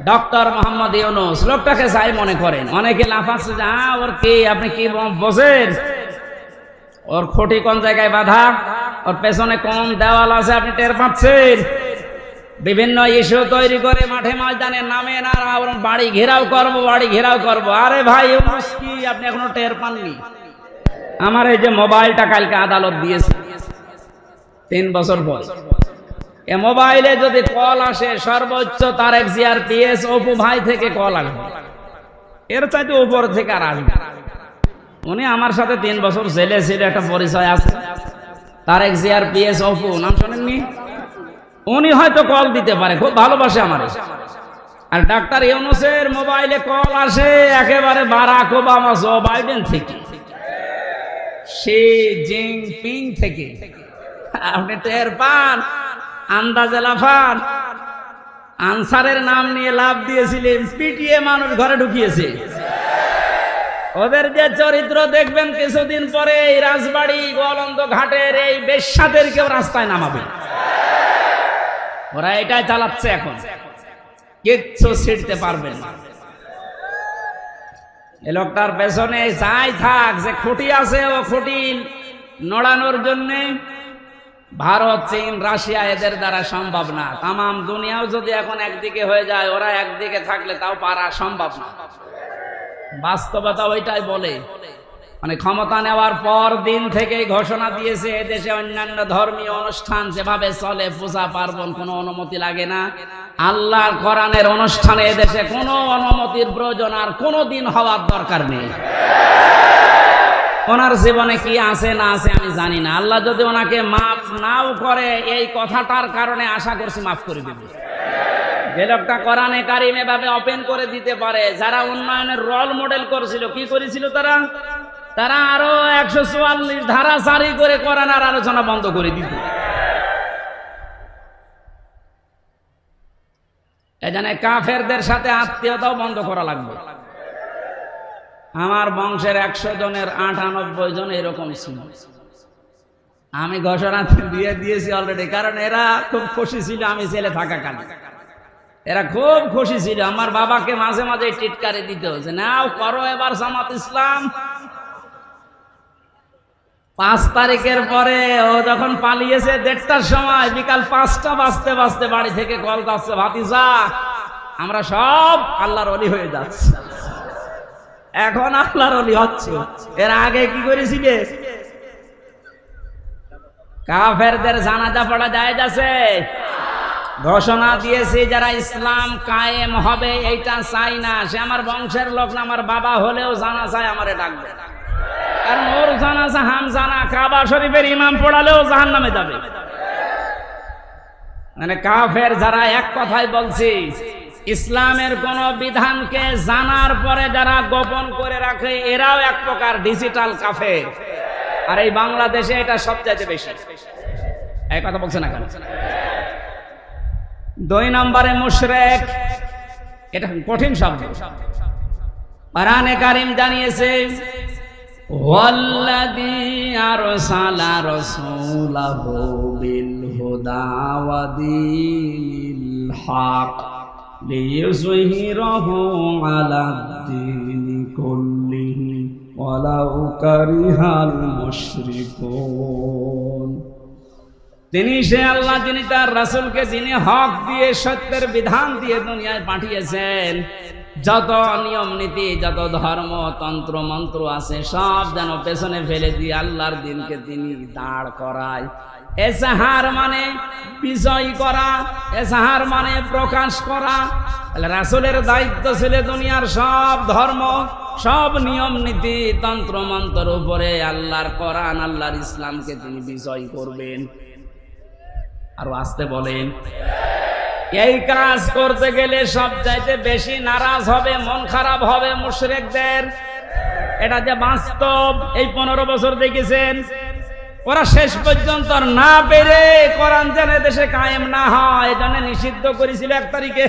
Doctor Mohammad Yunus লোকটাকে যাই মনে করেন, অনেকে লাফাচ্ছে যে ওর কি, আপনি কি বোঝেন ওর খুঁটি কোন জায়গায় বাঁধা, ওর পেছনে কোন দেওয়াল আছে আপনি টের পাচ্ছেন? বিভিন্ন ইস্যু তৈরি করে মাঠে ময়দানে নামে না, বাড়ি ঘেরাও করবো, বাড়ি ঘেরাও করবো। আরে ভাই ইউনূস কি আপনি এখনো টের পাননি? আমার এই যে মোবাইলটা কালকে আদালত দিয়েছে 3 বছর পর, এ মোবাইলে যদি কল আসে সর্বোচ্চ তারেক জিয়ার পিএস অপু ভাই থেকে কল আসবে, এর চাইতে উপর থেকে আর আসবে। উনি আমার সাথে 3 বছর জেলে ছিল, একটা পরিচয় আছে। তারেক জিয়ার পিএস অপু, নাম শোনেননি? উনি হয়তো কল দিতে পারে, খুব ভালোবাসে আমার। আর ডাক্তার ইউনূসের মোবাইলে কল আসে একেবারে বারাক ওবামা, জো বাইডেন থেকে, শি জিনপিং থেকে। আপনি টের পান? আন্দাজে লাফান। আনসারের নাম নিয়ে লাভ দিয়েছিলেন, পিটিয়ে মানুষ ঘরে ঢুকিয়েছে। ওদের যে চরিত্র দেখবেন কিছুদিন পরে এই রাজবাড়ি গোয়ালন্দ ঘাটের এই বেশ্যাদের কেউ রাস্তায় নামাবে। ওরা এটাই চালাচ্ছে এখন, কিচ্ছু ছিড়তে পারবেন না। এই লোকটার পেছনে যাই থাক, যে খুঁটি আছে ও খুঁটি নড়ানোর জন্য ভারত, চীন, রাশিয়া এদের দ্বারা সম্ভব না। তামাম দুনিয়াও যদি এখন একদিকে হয়ে যায়, ওরা একদিকে থাকলে তাও পারা সম্ভব না। বাস্তবতা ওইটাই বলে। মানে ক্ষমতা নেওয়ার পর দিন থেকেই ঘোষণা দিয়েছে এদেশে অন্যান্য ধর্মীয় অনুষ্ঠান যেভাবে চলে, পূজা পার্বণ কোনো অনুমতি লাগে না। আল্লাহর কোরআনের অনুষ্ঠানে এদেশে কোনো অনুমতির প্রয়োজন আর কোনো দিন হওয়ার দরকার নেই। ওনার জীবনে কি আছে না আছে আমি জানি না। আল্লাহ যদি ওনাকে মাফ নাও করে, এই কথাটার কারণে আশা করছি মাফ করে দেবে। যে লোকটা কোরআনে কারিম এভাবে ওপেন করে দিতে পারে, যারা উন্নয়নের রোল মডেল করেছিল, কি করেছিল তারা আরো 144 ধারা জারি করে কোরআনের আলোচনা বন্ধ করে দিত। এখানে কাফেরদের সাথে আত্মীয়তাও বন্ধ করা লাগবে। আমার বংশের 100 জনের 98 জন এরকম ছিল। আমি ঘোষণা দিয়ে দিয়েছি অলরেডি, কারণ এরা খুব খুশি ছিল আমি ছেলে থাকাকালীন। এরা খুব খুশি ছিল, আমার বাবাকে মাঝে মাঝে টিটকারি দিত যে নাও করো এবার জামাত ইসলাম। 5 তারিখের পরে ও যখন পালিয়েছে 1:30টার সময়, বিকাল 5টা বাজতে বাজতে বাড়ি থেকে কল যাচ্ছে, ভাতিজা আমরা সব আল্লাহর ওলি হয়ে যাচ্ছে। এখন আল্লাহর ওলি হচ্ছে। এর আগে কি করেছিলে? কাফেরদের জানাজা পড়া যায় যাচ্ছে, ঘোষণা দিয়েছে যারা ইসলাম কায়েম হবে এইটা চাই না, সে আমার বংশের লোক না, আমার বাবা হলেও জানাজায় আমারে ডাকবে। কারণ ওর জানাজা হামজানা, কাবা শরীফের ইমাম পড়ালেও জাহান্নামে যাবে। মানে কাফের যারা, এক কথাই বলছি, ইসলামের কোন বিধানকে জানার পরে যারা গোপন করে রাখে, এরাও এক প্রকার ডিজিটাল কাফের। আর এই বাংলাদেশে এটা সবচাইতে বেশি। এই কথা বলছে না কেন? 2 নম্বরে মুশরিক, এটা কঠিন শব্দ। কোরআনে কারীম জানিয়েছে ওয়াল্লাযী আরসালা রাসূলাহু বিল হুদা ওয়া দীনিল হক লিইয়ুযহিরাহু আলাদ-দীনি কুল্লিহি ওয়ালাউ কারিহাল মুশরিকুন। তিনি সে আল্লাহ যিনি তার রাসূলকে যিনি হক দিয়ে, সত্যের বিধান দিয়ে দুনিয়ায় পাঠিয়েছেন। যত নিয়ম নীতি, যত ধর্ম তন্ত্র মন্ত্র আছে সব যেন পেছনে ফেলে দিয়ে আল্লাহর দিনকে তিনি দাঁড় করায়। এজাহার মানে বিজয় করা, এজাহার মানে প্রকাশ করা। রাসূলের দায়িত্ব ছিল দুনিয়ার সব ধর্ম, সব নিয়ম নীতি তন্ত্র মন্ত্রের উপরে আল্লাহর কোরআন, আল্লাহর ইসলামকে তিনি বিজয় করবেন। আরো আসতে বলেন। এই কাজ করতে গেলে সবচাইতে বেশি নারাজ হবে, মন খারাপ হবে মুশরিকদের। এটা যে বাস্তব, এই 15 বছর দেখেছেন। ওরা শেষ পর্যন্ত না পেরে কোরআন যেন দেশে কায়েম না হয়, এজন্য নিষিদ্ধ করেছিল 1 তারিখে।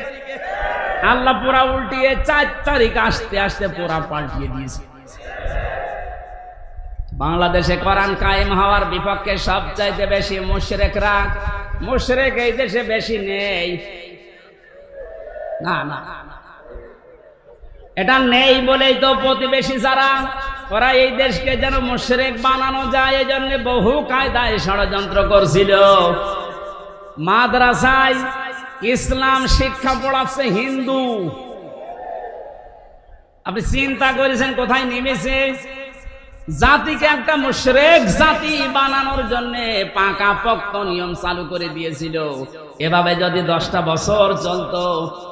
আল্লাহ পুরা উল্টিয়ে 4 তারিখ আসতে আসতে পুরা পাল্টিয়ে দিয়েছে। বাংলাদেশে কোরআন কায়েম হওয়ার বিপক্ষে সবচাইতে বেশি মুশরিকরা। মুশরিক এই দেশে বেশি নেই। না না, এটা নেই বলেই তো প্রতিবেশী যারা ওরা এই দেশকে যেন মুশরিক বানানো যায় এই জন্য বহু কায়দায় ষড়যন্ত্র করছিল। মাদ্রাসায় ইসলাম শিক্ষা পড়াচ্ছে হিন্দু। আপনি চিন্তা করেছেন কোথায় নেমেছে? জাতিকে একটা মুশরিক জাতি বানানোর জন্য পাকাপোক্ত নিয়ম চালু করে দিয়েছিল। এভাবে যদি 10টা বছর চলতো,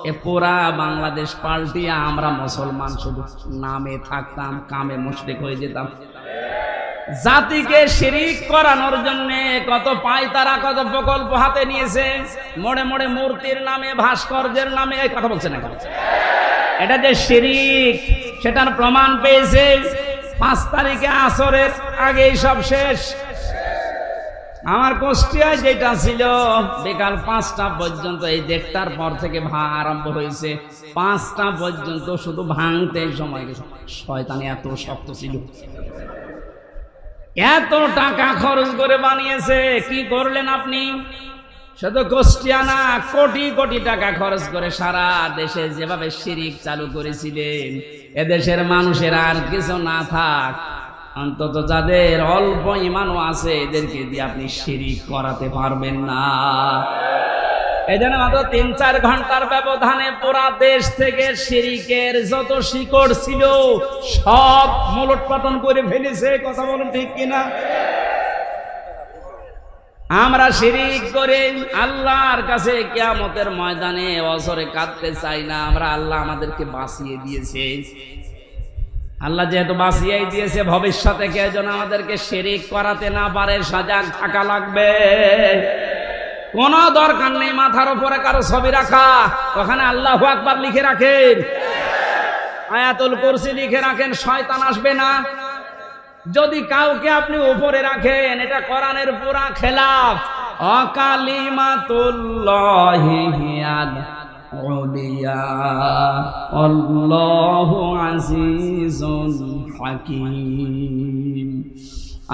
এ পুরা বাংলাদেশ পাল্টিয়ে আমরা মুসলমান শুধু নামে থাকতাম, কামে মুশরিক হয়ে যেতাম। জাতিকে শিরিক করানোর জন্য কত পায়তারা, কত প্রকল্প হাতে নিয়েছে। মোড়ে মোড়ে মূর্তির নামে, ভাস্কর্যের নামে এই কথা বলছে না, এটা যে শিরিক সেটার প্রমাণ পেয়েছে। 5 তারিখে আসরের আগেই সব শেষ। আমার কুষ্টিয়ায় যেটা ছিল বিকাল 5টা পর্যন্ত, এই 1টার পর থেকে আরম্ভ হয়েছে, 5টা পর্যন্ত শুধু ভাঙতে সময় গেছে। শয়তানি এত শক্ত ছিল, এত টাকা খরচ করে বানিয়েছে। কি করলেন আপনি? শুধু কুষ্টিয়া না, কোটি কোটি টাকা খরচ করে সারা দেশে যেভাবে শিরিক চালু করেছিলেন, এদেশের মানুষের আর কিছু না থাক, অন্তত যাদের অল্প ঈমানও আছে এদেরকে দিয়ে আপনি শিরিক করাতে পারবেন না। এই জন্য মাত্র 3-4 ঘন্টার ব্যবধানে পুরা দেশ থেকে শিরিকের যত শিকড় ছিল সব মূলোৎপাটন করে ফেলেছে। কথা বলুন ঠিক কিনা? আমরা শিরিক করে আল্লাহর কাছে কিয়ামতের ময়দানে অজরে কাঁদতে চাই না। আমরা আল্লাহ আমাদেরকে বাঁচিয়ে দিয়েছে। আল্লাহ যেহেতু বাঁচিয়েই দিয়েছে, ভবিষ্যতে কেউ যেন আমাদেরকে শিরিক করাতে না পারে সজাগ থাকা লাগবে। কোন দরকার নেই মাথার উপরে কারো ছবি রাখা, ওখানে আল্লাহু আকবার লিখে রাখেন, আয়াতুল কুরসি লিখে রাখেন, শয়তান আসবে না। যদি কাউকে আপনি উপরে রাখেন, এটা কোরআনের পুরা খেলাফ। অকালিমাতুল্লাহি হিয়াল উলিয়া আল্লাহু আজিজুল হাকীম।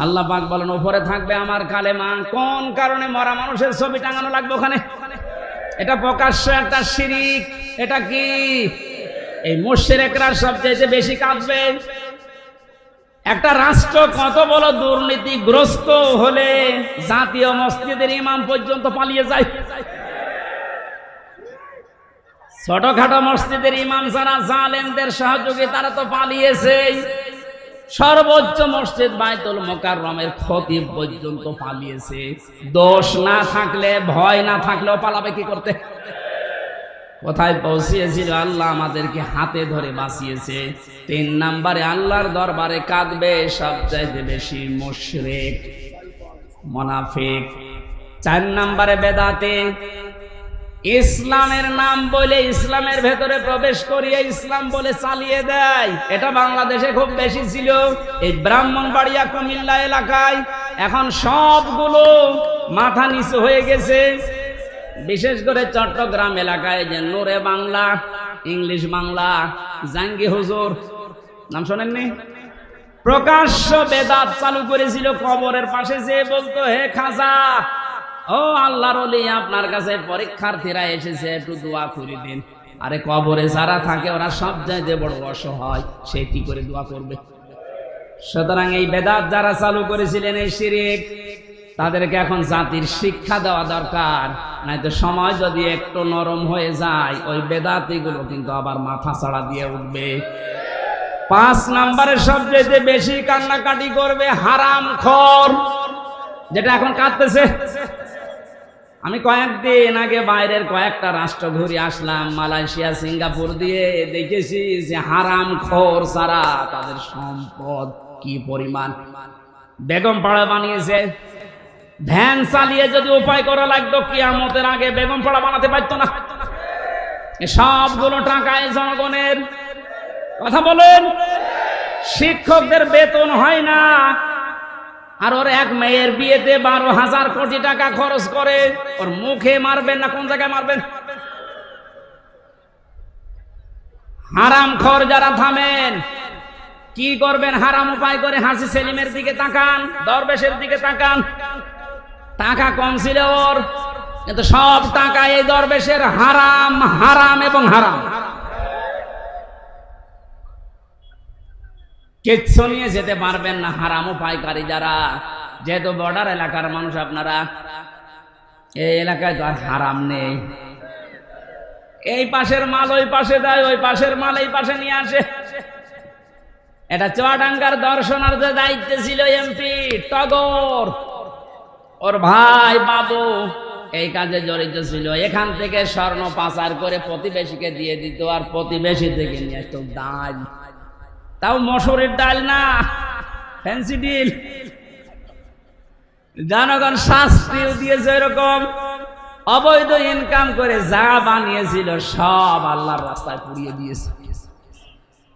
আল্লাহ পাক বলেন উপরে থাকবে আমার কালেমা। কোন কারণে মরা মানুষের ছবি টাঙানো লাগবে ওখানে? এটা প্রকাশ্য একটা শিরিক। এটা কি? এই মুশরিকরা সবচেয়ে বেশি কাঁদবে। একটা রাষ্ট্র কত বড় দুর্নীতিগ্রস্ত হলে জাতীয় মসজিদের ইমাম পর্যন্ত পালিয়ে যায়। ছোটখাটো মসজিদের ইমাম যারা জালেমদের সহযোগী তারা তো পালিয়েছে। সর্বোচ্চ মসজিদ বাইতুল মুকাররমের খতিব পর্যন্ত পালিয়েছে। দোষ না থাকলে, ভয় না থাকলেও পালাবে কি করতে? কোথায় পৌঁছিয়েছিল? আল্লাহ আমাদেরকে হাতে ধরে বাঁচিয়েছে। 3 নম্বরে আল্লাহর দরবারে কাঁদবে সবচাইতে বেশি মুশরিক, মুনাফিক। 4 নম্বরে বেদাতে। ইসলামের নাম বলে ইসলামের ভেতরে প্রবেশ করিয়ে ইসলাম বলে চালিয়ে দেয়। এটা বাংলাদেশে খুব বেশি ছিল। এই ব্রাহ্মণবাড়িয়া, কুমিল্লা এলাকায় এখন সবগুলো মাথা নিচু হয়ে গেছে। বিশেষ করে চট্টগ্রাম এলাকায় যে নূরে বাংলা, ইংলিশ বাংলা, জাঙ্গি হুজুর নাম শোনেননি? প্রকাশ্য বেদাত চালু করেছিল। কবরের পাশে যে বলতো, হে খাজা, ও আল্লাহর ওলি, আপনার কাছে পরীক্ষার্থীরা এসেছে, একটু দোয়া করে দিন। আরে কবরে যারা থাকে ওরা সব চাইতে বড় অসহায়, সে কি করে দোয়া করবে? সুতরাং এই বেদাত যারা চালু করেছিলেন, এই শিরক, তাদেরকে এখন জাতির শিক্ষা দেওয়া দরকার। নয়তো সময় যদি একটু নরম হয়ে যায়, ওই বেদাতিগুলো কিন্তু আবার মাথা ছাড়া দিয়ে উঠবে। 5 নম্বরে সবচেয়ে বেশি কান্নাকাটি করবে হারামখোর, যেটা এখন কাঁদতেছে। আমি কয়েকদিন আগে বাইরের কয়েকটা রাষ্ট্র ঘুরে আসলাম, মালয়েশিয়া, সিঙ্গাপুর দিয়ে, দেখেছি যে হারামখোর ছাড়া তাদের সম্পদ কি পরিমাণ। বেগম পাড়া বানিয়েছে। ভ্যান চালিয়ে যদি উপায় করা লাগতো, কিয়ামতের আগে বেগম পাড়া বানাতে পারতো না। সবগুলো টাকায় জনগণের। কথা বলেন, শিক্ষকদের বেতন হয় না, আর ওর এক মেয়ের বিয়েতে 12,000 কোটি টাকা খরচ করে। ওর মুখে মারবেন না কোন জায়গায় মারবেন? হারামখোর যারা, থামেন। কি করবেন? হারাম উপায় করে হাসি সেলিমের দিকে তাকান, দরবেশের দিকে তাকান। টাকা কম ছিল ওর, কিন্তু সব টাকা এই দরবেশের হারাম হারাম এবং হারাম। কিচ্ছু নিয়ে যেতে পারবেন না। হারামও পাইকারি যারা, যেহেতু বর্ডার এলাকার মানুষ আপনারা, এই এলাকায় তো আর হারাম নেই। এই পাশের মাল ওই পাশে দেয়, ওই পাশের মাল এই পাশে নিয়ে আসে। এটা চুয়াডাঙ্গার দর্শনার্থে দায়িত্বে ছিল এমপি টগর, ওর ভাই বাবু এই কাজে জড়িত ছিল। এখান থেকে স্বর্ণ পাচার করে প্রতিবেশীকে দিয়ে দিত, আর প্রতিবেশী থেকে নিয়ে আসতো ডাল, তাও মসুরের ডাল না, ফ্যান্সি ডিল। জনগণ শাস্তিও দিয়েছে এরকম। অবৈধ ইনকাম করে যা বানিয়েছিল সব আল্লাহর রাস্তায় পুড়িয়ে দিয়েছে।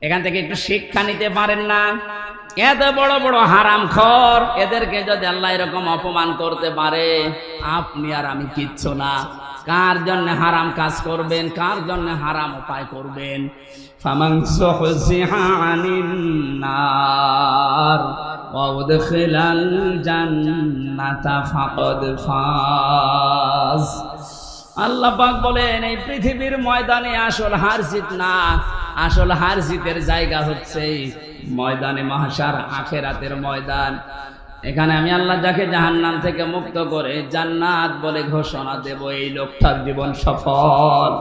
এখান থেকে একটু শিক্ষা নিতে পারেন না? এত বড় বড় হারামখোর, এদেরকে যদি আল্লাহ এরকম অপমান করতে পারে, আপনি আর আমি কিচ্ছু না। কার জন্য হারাম কাজ করবেন, কার জন্য হারাম উপায় করবেন? ফামান সুহজিহা আনিন নার ওয়া উদখিলাল জান্নাতা ফাকাদ ফাজ। আল্লাহ পাক বলেন, এই পৃথিবীর ময়দানে আসল হার জিত না, আসল হার জিতের জায়গা হচ্ছে ময়দানে মাহশার, আখিরাতের ময়দান। এখানে আমি আল্লাহ যাকে জাহান্নাম থেকে মুক্ত করে জান্নাত বলে ঘোষণা দেব, এই লোকটার জীবন সফল।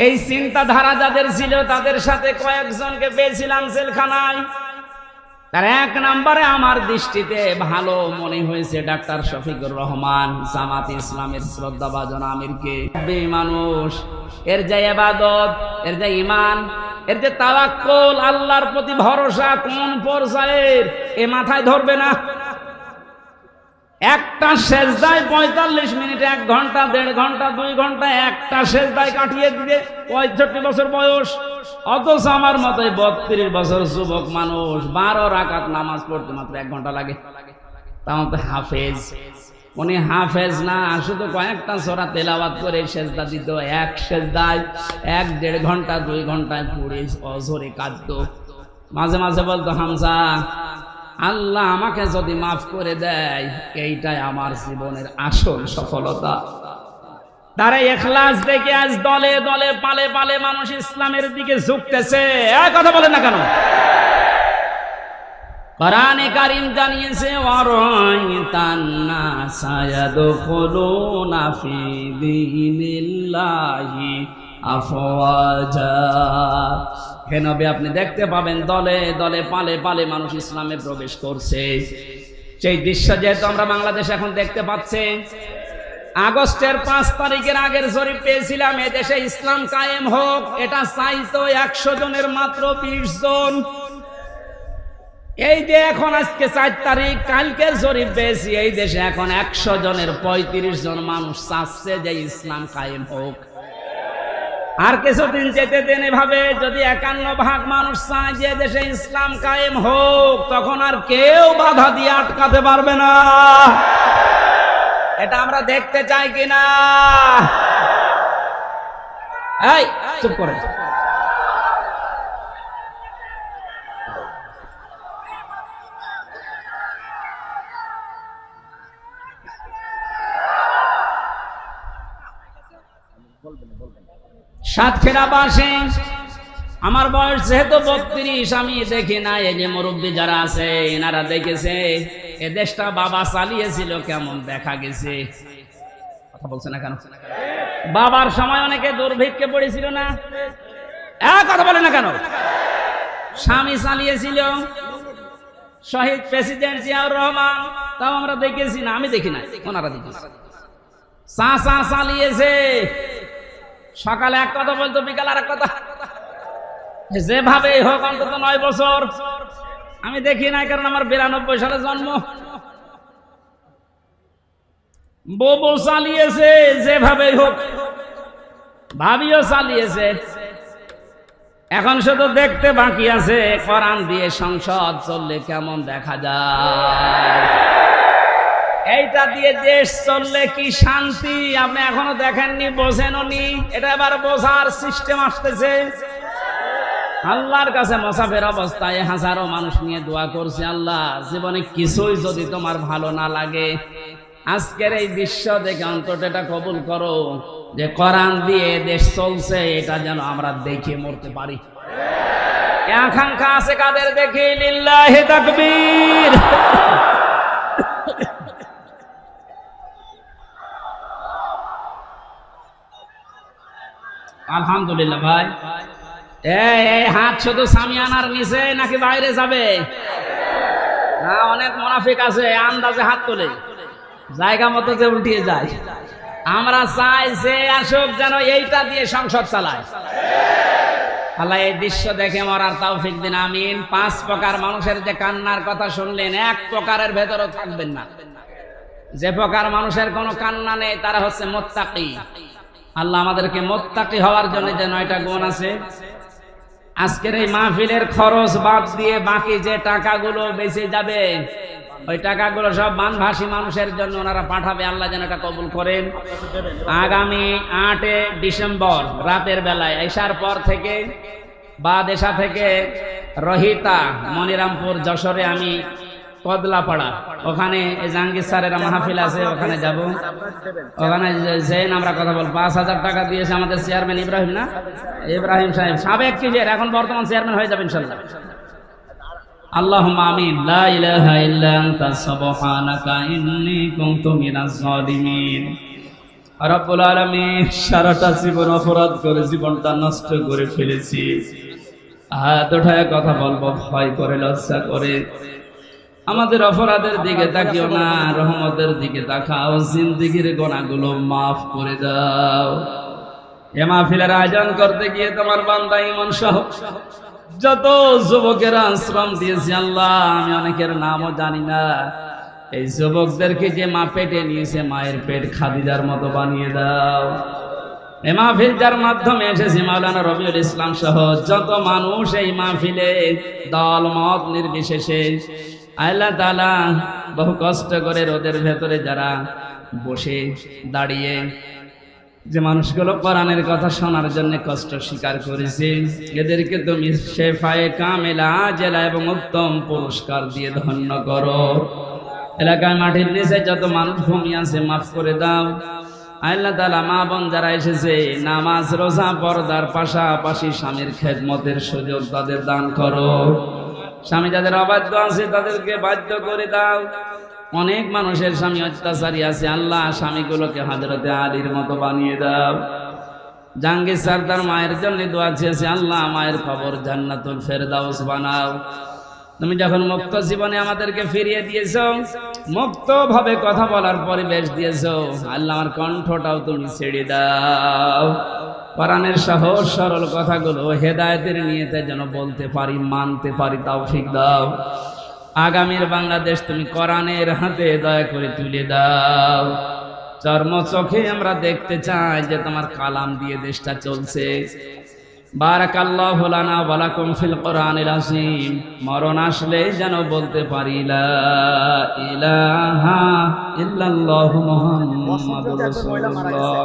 এই চিন্তাধারা যাদের ছিল তাদের সাথে কয়েকজনকে পেয়েছিলাম জেলখানায়। তার এক নম্বরে আমার দৃষ্টিতে ভালো মনে হয়েছে ডাক্তার শফিকুর রহমান, জামাত ইসলামের শ্রদ্ধাভাজন আমিরকে। মানুষ এর যে ইবাদত, এর যে ঈমান, এর যে তাওয়াক্কুল, আল্লাহর প্রতি ভরসা কোন পর্যায়ের এ মাথায় ধরবে না। একটা সেজদায় 45 মিনিট, 1 ঘন্টা, 1.5 ঘন্টা, 2 ঘন্টা একটা সেজদায় কাটিয়ে দিবে 65 বছর বয়স। অথচ আমার মতো 32 বছর যুবক মানুষ 12 রাকাত নামাজ পড়তে মাত্র 1 ঘন্টা লাগে। তাও তো হাফেজ। উনি হাফেজ না, শুধু কয়েকটা সূরা তেলাওয়াত করে সেজদা দিত। এক সেজদায় 1-1.5 ঘন্টা, 2 ঘন্টায় পড়ে অজরে কাঁদতো। মাঝে মাঝে বলতো, হামজা আল্লাহ আমাকে যদি মাফ করে দেয়, এইটাই আমার জীবনের আসল সফলতা। তারা ইখলাস দেখে আজ দলে দলে পালে পালে মানুষ ইসলামের দিকে ঝুঁকতেছে। কথা বলেন না কেন? কোরআনে কারীম জানিয়েছে, ওয়ারাইতান নাসা ইয়াদখুলুনা ফি দীনিল্লাহি আফওয়াজা। হে নবী, আপনি দেখতে পাবেন দলে দলে পালে পালে মানুষ ইসলামে প্রবেশ করছে। সেই দৃশ্য যেহেতু আমরা বাংলাদেশে এখন দেখতে পাচ্ছি। আগস্টের 5 তারিখের আগের জরিপ পেয়েছিলাম, এদেশে ইসলাম কায়েম হোক, এটা চাইতো 100 জনের মাত্র 20 জন। এই যে এখন আজকে 4 তারিখ, কালকের জরিপ পেয়েছি, এই দেশে এখন 100 জনের 35 জন মানুষ চাচ্ছে যে ইসলাম কায়েম হোক। আর কিছুদিন যেতে দেন এভাবে, যদি 51 ভাগ মানুষ চায় যে দেশে ইসলাম কায়েম হোক, তখন আর কেউ বাধা দিয়ে আটকাতে পারবে না। এটা আমরা দেখতে চাই কিনা? এই চুপ করে। সাতক্ষীরাবাসী, আমার বয়স যেহেতু 32, আমি দেখি না। এই যে মুরব্বী যারা আছে এনারা দেখেছে এ দেশটা বাবা চালিয়েছিল, কেমন দেখা গেছে। কথা বলছে না কেন? বাবার সময় অনেকে দুর্ভিক্ষে পড়েছিল না? কথা বলে না কেন? স্বামী চালিয়েছিল, শহীদ প্রেসিডেন্ট জিয়াউর রহমান, তাও আমরা দেখেছি না? আমি দেখি না, ওনারা দেখেছে। চাচা চালিয়েছে, সকালে এক কথা বলতো, বিকাল আর এক কথা। যেভাবে হোক অন্তত 9 বছর আমি দেখি নাই, কারণ আমার 92 সালে জন্ম। বউ চালিয়েছে যেভাবে হোক, ভাবিও চালিয়েছে। এখন শুধু দেখতে বাকি আছে কোরআন দিয়ে সংসদ চললে কেমন দেখা যায়। এইটা দিয়ে দেশ চললে কি শান্তি আপনি এখনো দেখেননি, বোঝেনও নি। এটা এবার বোঝার সিস্টেম আসতেছে। আল্লাহর কাছে মুসাফির অবস্থায় হাজারো মানুষ নিয়ে দোয়া করছে, আল্লাহ জীবনে কিছুই যদি তোমার ভালো না লাগে, আজকের এই দৃশ্য দেখে অন্তত এটা কবুল করো যে কোরআন দিয়ে দেশ চলছে, এটা যেন আমরা দেখে মরতে পারি। আকাঙ্ক্ষা আছে কাদের দেখে? লিল্লাহি তাকবীর। আলহামদুলিল্লাহ। ভাই এই হাত শুধু সামিয়ানার নিচে নাকি বাইরে যাবে? না, অনেক মুনাফিক আছে আন্দাজে হাত তোলে, জায়গা মতো যে উল্টিয়ে যায়। আমরা চাই যে আসুক যেন এইটা দিয়ে সংসদ চালায়। আল্লাহ এই দৃশ্য দেখে মরার তৌফিক দিন, আমিন। 5 প্রকার মানুষের যে কান্নার কথা শুনলেন, এক প্রকারের ভেতরও থাকবেন না। যে প্রকার মানুষের কোনো কান্না নেই তারা হচ্ছে মুত্তাকি। আল্লাহ আমাদেরকে মুত্তাকি হওয়ার জন্য যে 9টা গুণ আছে, আজকের এই মাহফিলের খরচ বাদ দিয়ে বাকি যে টাকাগুলো বেঁচে যাবে, ওই টাকাগুলো সব বানভাসী মানুষের জন্য ওনারা পাঠাবে। আল্লাহ যেন এটা কবুল করেন। আগামী 8 ডিসেম্বর রাতের বেলায় এশার পর থেকে বা দেশা থেকে রহিতা, মনিরামপুর, যশোরে আমি কদলাপাড়া, ওখানে জাহাঙ্গীর স্যারের মাহফিল আছে, ওখানে যাব। ওখানে যেন আমরা কথা বল। 5000 টাকা দিয়েছে আমাদের চেয়ারম্যান ইব্রাহিম, না ইব্রাহিম সাহেব, সাবেক ক্লিয়ার, এখন বর্তমান চেয়ারম্যান হয়ে যাবে ইনশাআল্লাহ। আল্লাহুম্মা আমিন। লা ইলাহা ইল্লা আনতা সুবহানাকা ইন্নী কুনতু মিনাজ জালিমিন। রব্বুল আলামিন, সারাটা জীবন অপরাধ করে জীবনটা নষ্ট করে ফেলেছি। হাত উঠায় কথা বলবো ভয় করে, লজ্জা করে। আমাদের অপরাধের দিকে তাকিও না, রহমতের দিকে তাকাও। জিন্দেগির গুনাহগুলো মাফ করে দাও। এ মাহফিলের আয়োজন করতে গিয়ে তোমার বান্দা ইমন সহ যত যুবকেরা শ্রম দিয়েছে, আল্লাহ আমি অনেকের নামও জানি না। এই যুবকদেরকে যে মা পেটে নিয়েছে, মায়ের পেট খাদিজার মতো বানিয়ে দাও। এই মাহফিল যার মাধ্যমে এসেছে, মাওলানা রবিউল ইসলাম সহ যত মানুষ এই মাহফিলে, দল মত নির্বিশেষে, আল্লাহ তাআলা বহু কষ্ট করে রোদের ভেতরে যারা বসে দাঁড়িয়ে যে মানুষগুলো কোরআনের কথা শোনার জন্য কষ্ট স্বীকার করেছে, এদেরকে তুমি শেফায়ে কামেলা আজেলা এবং উত্তম পুরস্কার দিয়ে ধন্য করো। এলাকায় মাটির নিচে যত মানুষ ঘুমিয়ে আছে মাফ করে দাও। আল্লাহ তাআলা মা বোন যারা এসেছে, নামাজ রোজা পর্দার পাশাপাশি স্বামীর খেদমতের সুযোগ তাদের দান করো। স্বামী যাদের অবাধ্য আছে তাদেরকে বাধ্য করে দাও। অনেক মানুষের স্বামী অত্যাচারী আছে, আল্লাহ স্বামীগুলোকে হযরতে আলীর মতো বানিয়ে দাও। জাহাঙ্গীর স্যার তার মায়ের জন্য দোয়া চেয়েছে, আল্লাহ মায়ের কবর জান্নাতুল ফেরদাউস বানাও। তুমি যখন মুক্ত জীবনে আমাদেরকে ফিরিয়ে দিয়েছো, মুক্ত ভাবে কথা বলার পরিবেশ দিয়েছো, আল্লাহ আমার কণ্ঠটাও তুমি ছেড়ে দাও। কোরআনের সহজ সরল কথাগুলো হেদায়েতের নিয়তে যেন বলতে পারি, মানতে পারি, তৌফিক দাও। আগামীর বাংলাদেশ তুমি কোরআনের হাতে দয়া করে তুলে দাও। চর্ম চোখে আমরা দেখতে চাই যে তোমার কালাম দিয়ে দেশটা চলছে। বারাকাল্লাহু লানা ওয়া লাকুম ফিল কোরআনিল আযীম। মরণ আসলে যেন বলতে পারি লা ইলাহা ইল্লাল্লাহু মুহাম্মাদুর রাসূলুল্লাহ।